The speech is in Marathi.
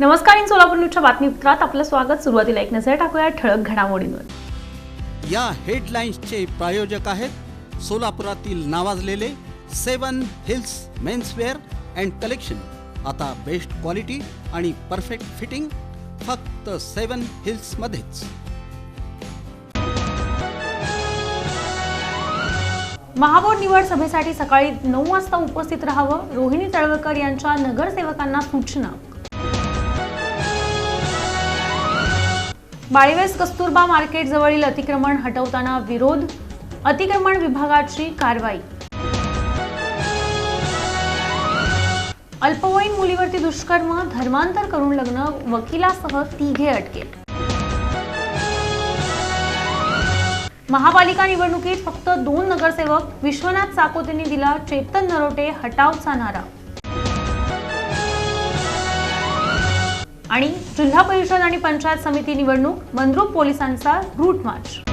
नमस्कार. इन सोलापूर न्यूजच्या बातमीपत्रात आपलं स्वागत. सुरुवातीला एक नजर टाकूया ठळक घडामोडींवर. या हेडलाईन्सचे प्रायोजक आहेत सोलापुरातील नावाजलेले 7 हिल्स मेन्सवेअर अँड कलेक्शन. आता बेस्ट क्वालिटी आणि परफेक्ट फिटिंग फक्त 7 हिल्स मध्येच. महापौर निवड सभेसाठी सकाळी 9 वाजता उपस्थित राहावं, रोहिणी तळवलकर यांच्या नगरसेवकांना सूचना. बाळीवेस कस्तुरबा मार्केट जवळील अतिक्रमण हटवताना विरोध, अतिक्रमण विभागाची कारवाई. अल्पवयीन मुलीवरती दुष्कर्म, धर्मांतर करून लग्न, वकिलासह 3 अटकेत. महापालिका निवडणुकीत फक्त 2 नगरसेवक, विश्वनाथ साकोतेंनी दिला चेतन नरोटे हटावचा नारा. आणि जिल्हा परिषद आणि पंचायत समिती निवडणूक, मंद्रुप पोलिसांचा रूट मार्च.